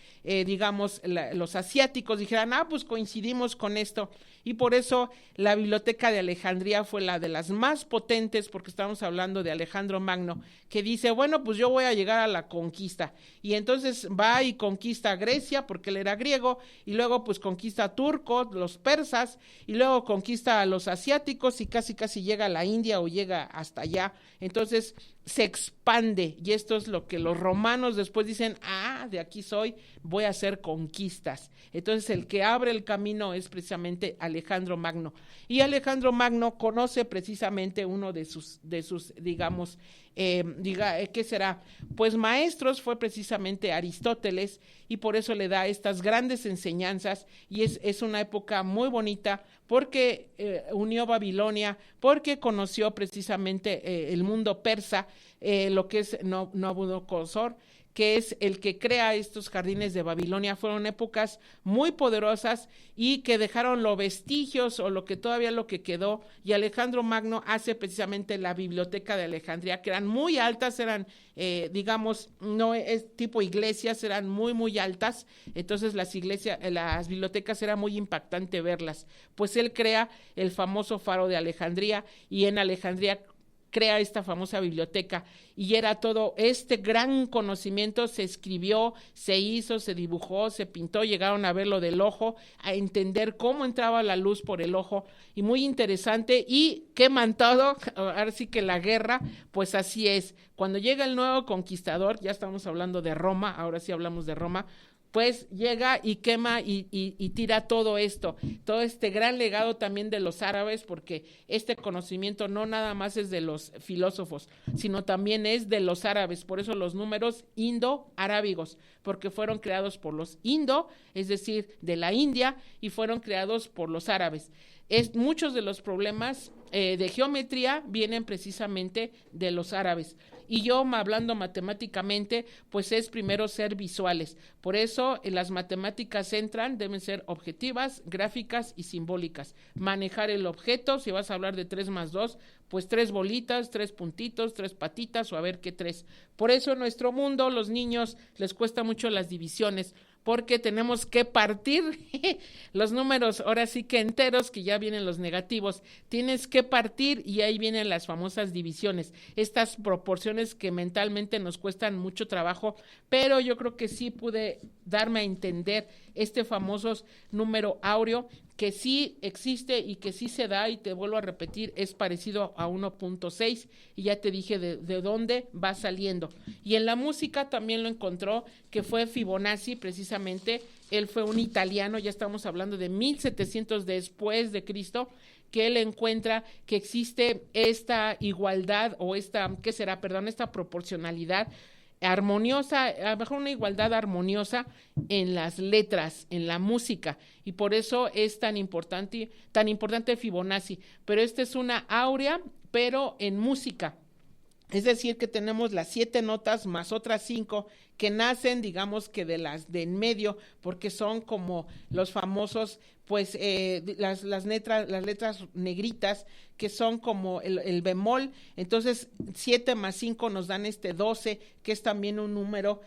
D: asiáticos dijeran, pues coincidimos con esto, y por eso la Biblioteca de Alejandría fue la de las más potentes, porque estamos hablando de Alejandro Magno, que dice, bueno, pues yo voy a llegar a la conquista, y entonces va y conquista Grecia, porque él era griego, y luego pues conquista a turcos, los persas, y luego conquista a los asiáticos, y casi llega a la India o llega hasta allá. Entonces se expande, y esto es lo que los romanos después dicen, de aquí soy, voy a hacer conquistas. Entonces el que abre el camino es precisamente Alejandro Magno, y Alejandro Magno conoce precisamente uno de sus digamos, ¿qué será? Pues maestros, fue precisamente Aristóteles, y por eso le da estas grandes enseñanzas, y es una época muy bonita, porque unió Babilonia, porque conoció precisamente el mundo persa, lo que es Nabucodonosor, que es el que crea estos jardines de Babilonia. Fueron épocas muy poderosas y que dejaron los vestigios o lo que quedó, y Alejandro Magno hace precisamente la Biblioteca de Alejandría, que eran muy altas, eran digamos, no es tipo iglesias, eran muy muy altas. Entonces las bibliotecas era muy impactante verlas. Pues él crea el famoso Faro de Alejandría, y en Alejandría crea esta famosa biblioteca y era todo este gran conocimiento, se escribió, se hizo, se dibujó, se pintó, llegaron a ver lo del ojo, a entender cómo entraba la luz por el ojo y muy interesante y queman todo, ahora sí que la guerra, pues así es, cuando llega el nuevo conquistador, ya estamos hablando de Roma, ahora sí hablamos de Roma, pues llega y quema y tira todo esto, todo este gran legado también de los árabes, porque este conocimiento no nada más es de los filósofos, sino también es de los árabes, por eso los números indo-arábigos, porque fueron creados por los indo, es decir, de la India, y fueron creados por los árabes. Muchos de los problemas de geometría vienen precisamente de los árabes. Y yo, hablando matemáticamente, pues es primero ser visuales. Por eso las matemáticas deben ser objetivas, gráficas y simbólicas. Manejar el objeto, si vas a hablar de 3 más 2, pues 3 bolitas, 3 puntitos, 3 patitas o a ver qué 3. Por eso en nuestro mundo los niños les cuesta mucho las divisiones, porque tenemos que partir los números, ahora sí que enteros, que ya vienen los negativos, tienes que partir y ahí vienen las famosas divisiones, estas proporciones que mentalmente nos cuestan mucho trabajo, pero yo creo que sí pude darme a entender este famoso número áureo, que sí existe y que sí se da, y te vuelvo a repetir, es parecido a 1.6 y ya te dije de dónde va saliendo. Y en la música también lo encontró, que fue Fibonacci, precisamente, él fue un italiano, ya estamos hablando de 1700 después de Cristo, que él encuentra que existe esta igualdad o esta proporcionalidad armoniosa, a lo mejor una igualdad armoniosa en las letras, en la música, y por eso es tan importante Fibonacci, pero esta es una áurea, pero en música, es decir, que tenemos las 7 notas más otras 5 que nacen, digamos que de las de en medio, porque son como los famosos, pues las letras negritas, que son como el bemol. Entonces 7 más 5 nos dan 12, que es también un número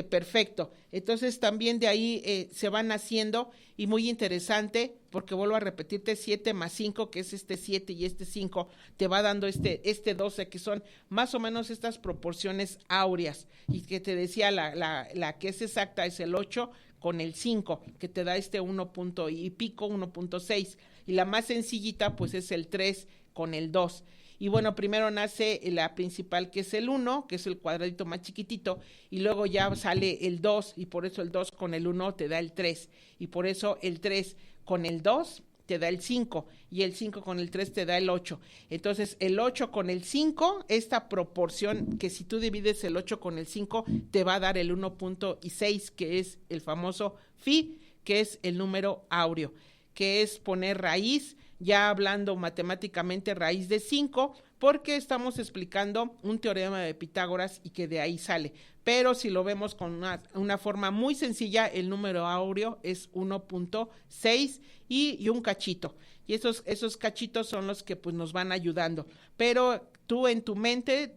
D: perfecto. Entonces también de ahí se van haciendo, y muy interesante, porque vuelvo a repetirte, 7 más 5, que es 7 y 5, te va dando 12, que son más o menos estas proporciones áureas, y que te decía, la que es exacta es el 8 con el 5, que te da 1 punto y pico, 1.6, y la más sencillita pues es el 3 con el 2. Y bueno, primero nace la principal, que es el 1, que es el cuadradito más chiquitito, y luego ya sale el 2, y por eso el 2 con el 1 te da el 3, y por eso el 3 con el 2 te da el 5, y el 5 con el 3 te da el 8. Entonces, el 8 con el 5, esta proporción, que si tú divides el 8 con el 5, te va a dar el 1.6, que es el famoso Fi, que es el número áureo, que es poner raíz, ya hablando matemáticamente, raíz de 5, porque estamos explicando un teorema de Pitágoras y que de ahí sale. Pero si lo vemos con una forma muy sencilla, el número áureo es 1.6 y un cachito. Y esos cachitos son los que pues nos van ayudando. Pero tú en tu mente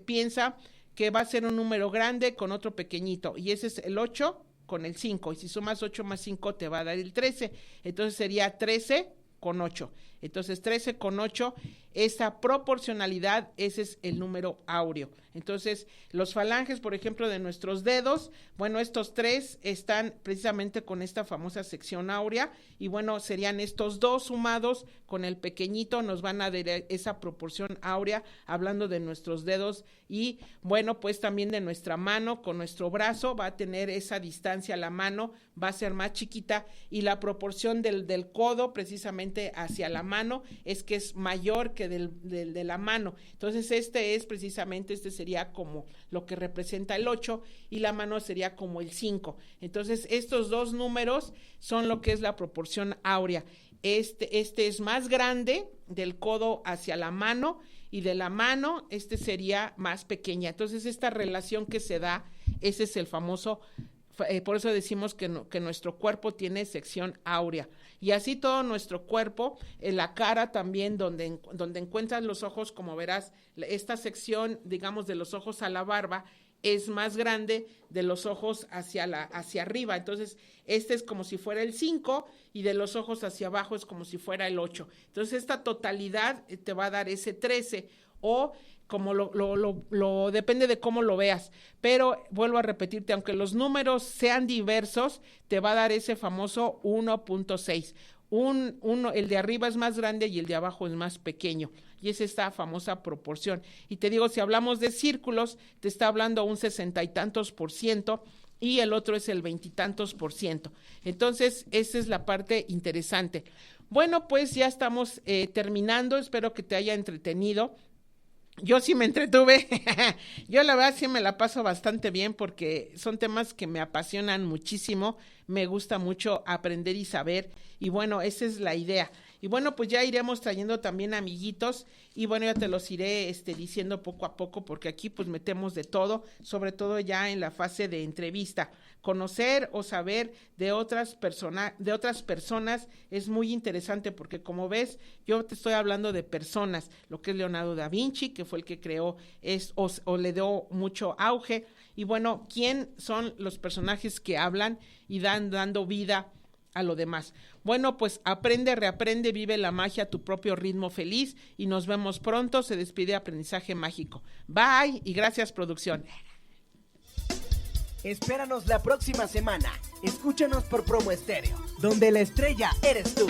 D: piensa que va a ser un número grande con otro pequeñito. Y ese es el 8 con el 5. Y si sumas 8 más 5 te va a dar el 13. Entonces sería 13 con 8. Entonces 13 con 8, esa proporcionalidad, ese es el número áureo. Entonces los falanges, por ejemplo, de nuestros dedos, bueno, estos 3 están precisamente con esta famosa sección áurea, y bueno, serían estos 2 sumados con el pequeñito, nos van a dar esa proporción áurea, hablando de nuestros dedos, y bueno, pues también de nuestra mano con nuestro brazo, va a tener esa distancia, la mano va a ser más chiquita, y la proporción del codo precisamente hacia la mano es que es mayor que de la mano. Entonces este sería como lo que representa el 8, y la mano sería como el 5. Entonces estos dos números son lo que es la proporción áurea. Este es más grande del codo hacia la mano, y de la mano sería más pequeña. Entonces esta relación que se da, ese es el famoso, por eso decimos que nuestro cuerpo tiene sección áurea, y así todo nuestro cuerpo, la cara también, donde encuentras los ojos, como verás, esta sección, digamos, de los ojos a la barba, es más grande de los ojos hacia arriba. Entonces es como si fuera el 5, y de los ojos hacia abajo es como si fuera el 8. Entonces esta totalidad te va a dar ese 13, o como depende de cómo lo veas, pero vuelvo a repetirte, aunque los números sean diversos, te va a dar ese famoso 1.6. El de arriba es más grande y el de abajo es más pequeño, y es esta famosa proporción. Y te digo, si hablamos de círculos, te está hablando un 60 y tantos %, y el otro es el 20 y tantos %. Entonces, esa es la parte interesante. Bueno, pues ya estamos terminando, espero que te haya entretenido. Yo sí me entretuve, yo la verdad sí me la paso bastante bien porque son temas que me apasionan muchísimo, me gusta mucho aprender y saber, y bueno, esa es la idea. Y bueno, pues ya iremos trayendo también amiguitos, y bueno, ya te los iré diciendo poco a poco, porque aquí pues metemos de todo, sobre todo ya en la fase de entrevista. Conocer o saber de otras personas es muy interesante, porque como ves, yo te estoy hablando de personas, lo que es Leonardo da Vinci, que fue el que creó o le dio mucho auge, y bueno, ¿quién son los personajes que hablan y dando vida a lo demás? Bueno, pues aprende, reaprende, vive la magia a tu propio ritmo feliz, y nos vemos pronto. Se despide Aprendizaje Mágico. Bye, y gracias, producción.
A: Espéranos la próxima semana. Escúchanos por Promo Estéreo, donde la estrella eres tú.